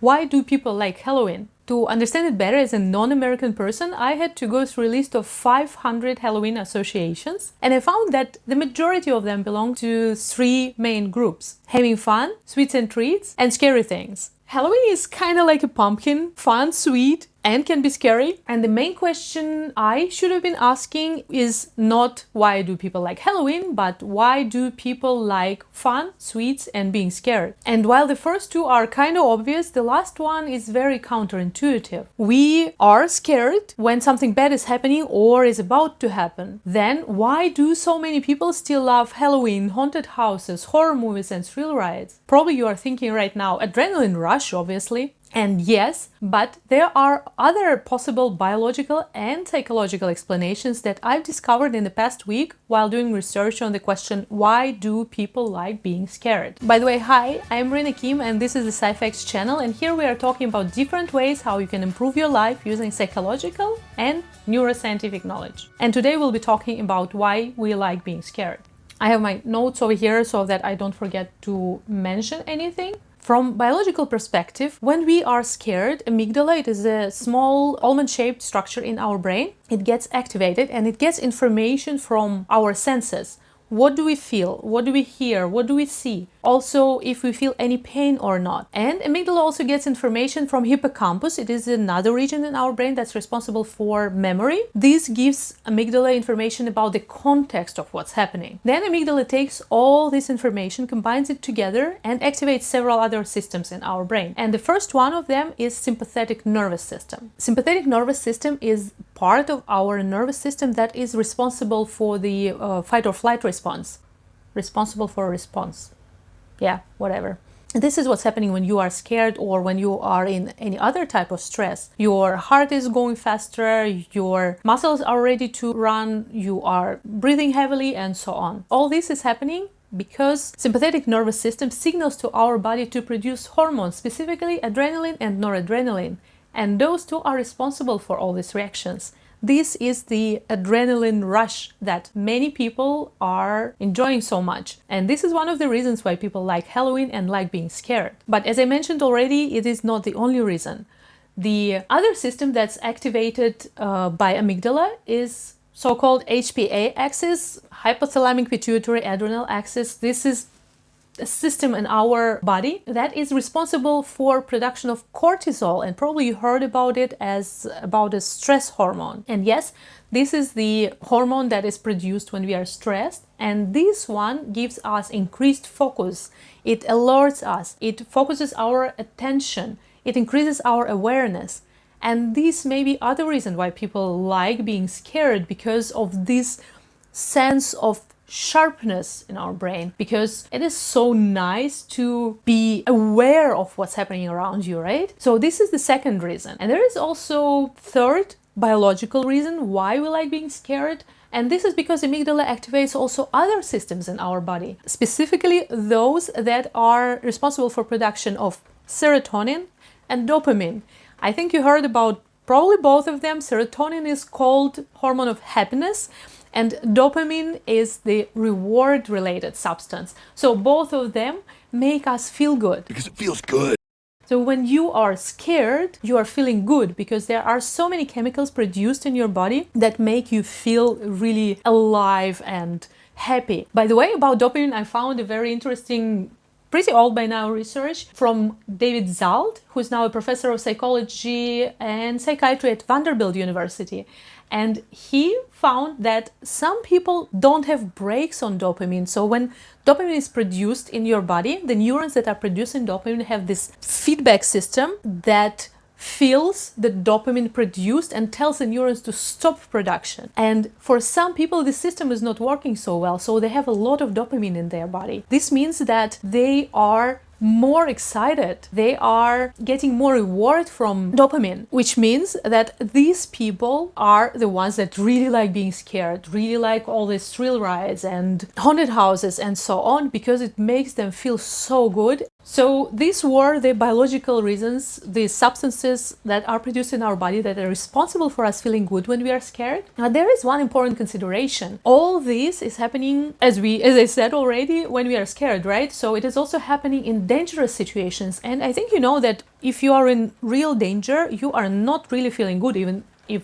Why do people like Halloween? To understand it better as a non-American person, I had to go through a list of 500 Halloween associations, and I found that the majority of them belong to three main groups: having fun, sweets and treats, and scary things. Halloween is kind of like a pumpkin, fun, sweet, and can be scary. And the main question I should have been asking is not why do people like Halloween, but why do people like fun, sweets, and being scared? And while the first two are kind of obvious, the last one is very counterintuitive. We are scared when something bad is happening or is about to happen. Then why do so many people still love Halloween, haunted houses, horror movies, and thrill rides? Probably you are thinking right now, adrenaline rush, obviously. And yes, but there are other possible biological and psychological explanations that I've discovered in the past week while doing research on the question, why do people like being scared? By the way, hi, I'm Rina Kim and this is the Psy-Facts channel, and here we are talking about different ways how you can improve your life using psychological and neuroscientific knowledge. And today we'll be talking about why we like being scared. I have my notes over here so that I don't forget to mention anything. From biological perspective, when we are scared, amygdala, it is a small almond-shaped structure in our brain. It gets activated and it gets information from our senses. What do we feel? What do we hear? What do we see? Also, if we feel any pain or not. And amygdala also gets information from hippocampus. It is another region in our brain that's responsible for memory. This gives amygdala information about the context of what's happening. Then amygdala takes all this information, combines it together, and activates several other systems in our brain. And the first one of them is sympathetic nervous system. Sympathetic nervous system is part of our nervous system that is responsible for the fight or flight response. Responsible for a response. Yeah, whatever. This is what's happening when you are scared or when you are in any other type of stress. Your heart is going faster, your muscles are ready to run, you are breathing heavily, and so on. All this is happening because sympathetic nervous system signals to our body to produce hormones, specifically adrenaline and noradrenaline. And those two are responsible for all these reactions. This is the adrenaline rush that many people are enjoying so much. And this is one of the reasons why people like Halloween and like being scared. But as I mentioned already, it is not the only reason. The other system that's activated by amygdala is so-called HPA axis, hypothalamic pituitary adrenal axis. This is a system in our body that is responsible for production of cortisol, and probably you heard about it as about a stress hormone. And yes, this is the hormone that is produced when we are stressed, and this one gives us increased focus. It alerts us, it focuses our attention, it increases our awareness. And this may be other reason why people like being scared, because of this sense of sharpness in our brain, because it is so nice to be aware of what's happening around you, right? So this is the second reason. And there is also third biological reason why we like being scared. And this is because amygdala activates also other systems in our body, specifically those that are responsible for production of serotonin and dopamine. I think you heard about probably both of them. Serotonin is called hormone of happiness, and dopamine is the reward-related substance. So both of them make us feel good. Because it feels good. So when you are scared, you are feeling good because there are so many chemicals produced in your body that make you feel really alive and happy. By the way, about dopamine, I found a very interesting, pretty old by now research from David Zalt, who's now a professor of psychology and psychiatry at Vanderbilt University. And he found that some people don't have brakes on dopamine. So when dopamine is produced in your body, the neurons that are producing dopamine have this feedback system that feels the dopamine produced and tells the neurons to stop production. And for some people, the system is not working so well, so they have a lot of dopamine in their body. This means that they are more excited, they are getting more reward from dopamine, which means that these people are the ones that really like being scared, really like all these thrill rides and haunted houses and so on, because it makes them feel so good. So these were the biological reasons, the substances that are produced in our body that are responsible for us feeling good when we are scared. Now there is one important consideration. All this is happening, as I said already, when we are scared, right? So it is also happening in dangerous situations. And I think you know that if you are in real danger, you are not really feeling good, even if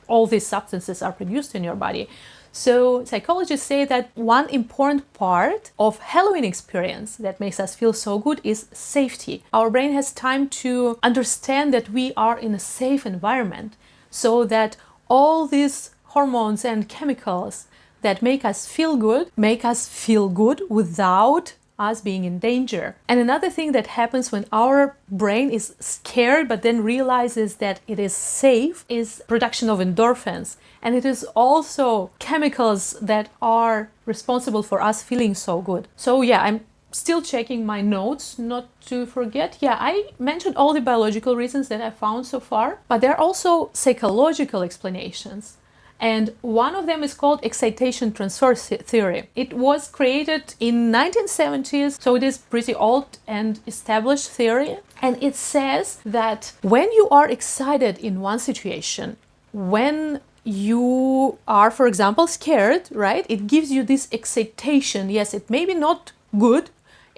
all these substances are produced in your body. So psychologists say that one important part of Halloween experience that makes us feel so good is safety. Our brain has time to understand that we are in a safe environment, so that all these hormones and chemicals that make us feel good without us being in danger. And another thing that happens when our brain is scared but then realizes that it is safe is production of endorphins. And it is also chemicals that are responsible for us feeling so good. So yeah, I'm still checking my notes not to forget. Yeah, I mentioned all the biological reasons that I found so far, but there are also psychological explanations. And one of them is called excitation transfer theory. It was created in 1970s, so it is pretty old and established theory. And it says that when you are excited in one situation, when you are, for example, scared, right? It gives you this excitation. Yes, it may be not good.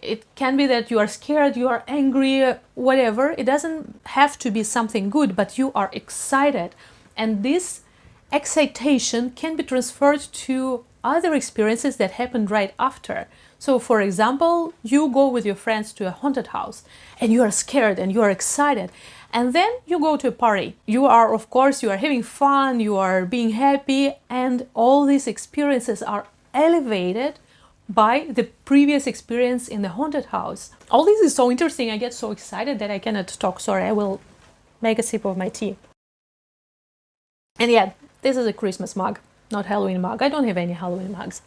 It can be that you are scared, you are angry, whatever. It doesn't have to be something good, but you are excited. And this excitation can be transferred to other experiences that happened right after. So for example, you go with your friends to a haunted house and you are scared and you are excited, and then you go to a party. You are having fun, you are being happy, and all these experiences are elevated by the previous experience in the haunted house. All this is so interesting. I get so excited that I cannot talk. Sorry, I will make a sip of my tea. And yeah, this is a Christmas mug, not Halloween mug. I don't have any Halloween mugs.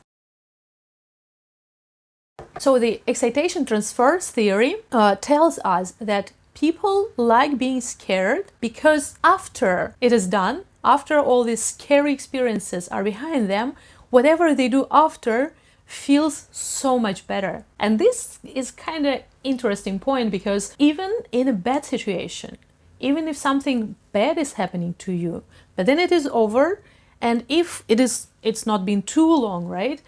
So the excitation transfer theory tells us that people like being scared because after it is done, after all these scary experiences are behind them, whatever they do after feels so much better. And this is kind of interesting point, because even in a bad situation, even if something bad is happening to you, but then it is over, and if it's not been too long, right?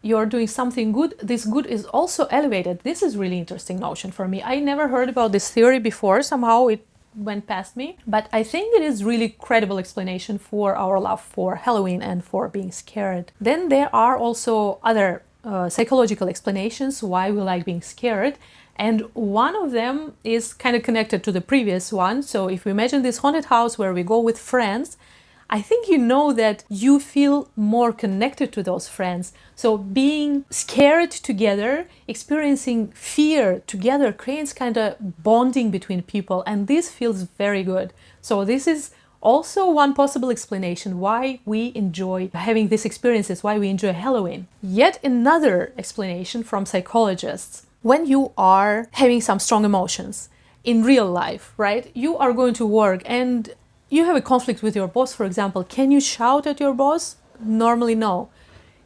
You're doing something good, this good is also elevated. This is really interesting notion for me. I never heard about this theory before. Somehow it went past me, but I think it is really credible explanation for our love for Halloween and for being scared. Then there are also other psychological explanations why we like being scared. And one of them is kind of connected to the previous one. So if we imagine this haunted house where we go with friends, I think you know that you feel more connected to those friends. So being scared together, experiencing fear together creates kind of bonding between people, and this feels very good. So this is also one possible explanation why we enjoy having these experiences, why we enjoy Halloween. Yet another explanation from psychologists: when you are having some strong emotions in real life, right? You are going to work and you have a conflict with your boss, for example. Can you shout at your boss? Normally, no.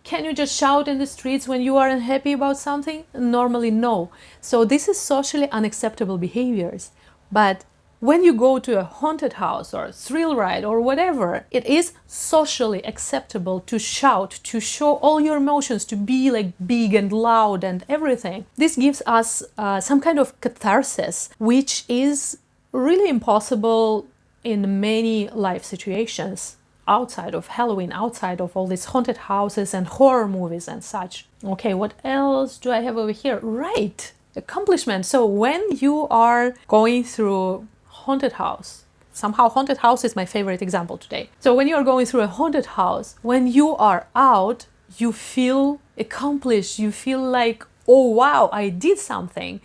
Can you just shout in the streets when you are unhappy about something? Normally, no. So this is socially unacceptable behaviors. But when you go to a haunted house or a thrill ride or whatever, it is socially acceptable to shout, to show all your emotions, to be like big and loud and everything. This gives us some kind of catharsis, which is really impossible in many life situations outside of Halloween, outside of all these haunted houses and horror movies and such. Okay, what else do I have over here? Right, accomplishment. So when you are going through haunted house, somehow haunted house is my favorite example today. So when you are going through a haunted house, when you are out, you feel accomplished. You feel like, oh wow, I did something.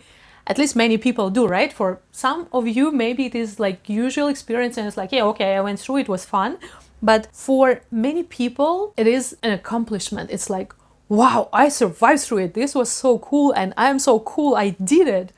At least many people do, right? For some of you, maybe it is like usual experience and it's like, yeah, okay, I went through, it was fun. But for many people, it is an accomplishment. It's like, wow, I survived through it. This was so cool and I am so cool, I did it.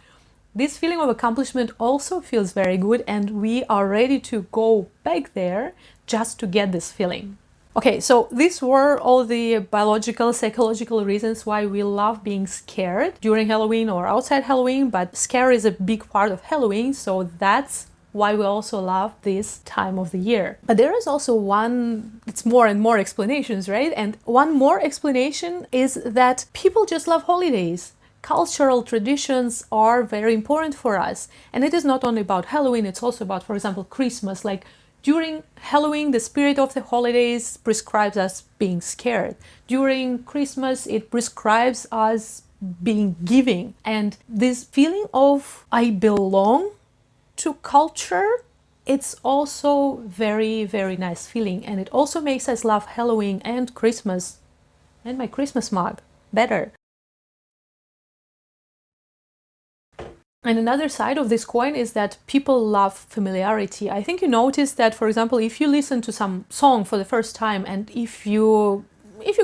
This feeling of accomplishment also feels very good, and we are ready to go back there just to get this feeling. Okay, so these were all the biological, psychological reasons why we love being scared during Halloween or outside Halloween, but scare is a big part of Halloween, so that's why we also love this time of the year. But there is also one, it's more and more explanations, right? And one more explanation is that people just love holidays. Cultural traditions are very important for us. And it is not only about Halloween, it's also about, for example, Christmas. Like during Halloween, the spirit of the holidays prescribes us being scared. During Christmas, it prescribes us being giving. And this feeling of I belong to culture, it's also very, very nice feeling. And it also makes us love Halloween and Christmas and my Christmas mug better. And another side of this coin is that people love familiarity. I think you noticed that, for example, if you listen to some song for the first time and if you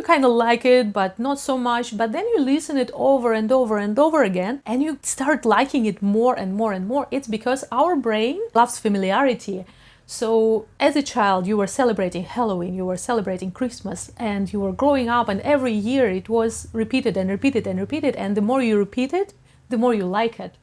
kind of like it, but not so much, but then you listen it over and over and over again, and you start liking it more and more and more, it's because our brain loves familiarity. So as a child, you were celebrating Halloween, you were celebrating Christmas, and you were growing up, and every year it was repeated and repeated and repeated, and the more you repeat it, the more you like it.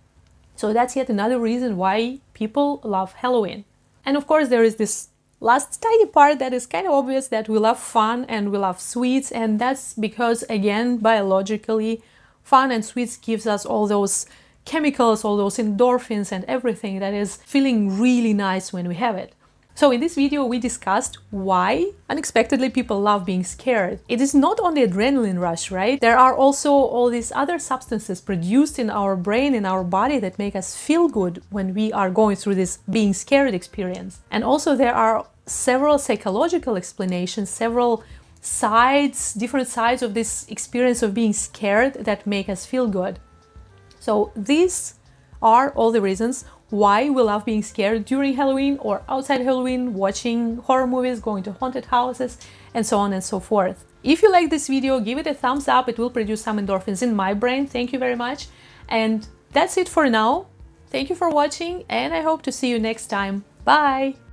So that's yet another reason why people love Halloween. And of course, there is this last tiny part that is kind of obvious, that we love fun and we love sweets, and that's because, again, biologically, fun and sweets gives us all those chemicals, all those endorphins and everything that is feeling really nice when we have it. So in this video, we discussed why unexpectedly people love being scared. It is not only adrenaline rush, right? There are also all these other substances produced in our brain, in our body, that make us feel good when we are going through this being scared experience. And also there are several psychological explanations, several sides, different sides of this experience of being scared that make us feel good. So these are all the reasons why we love being scared during Halloween or outside Halloween, watching horror movies, going to haunted houses, and so on and so forth. If you like this video, give it a thumbs up. It will produce some endorphins in my brain. Thank you very much. And that's it for now. Thank you for watching, and I hope to see you next time. Bye!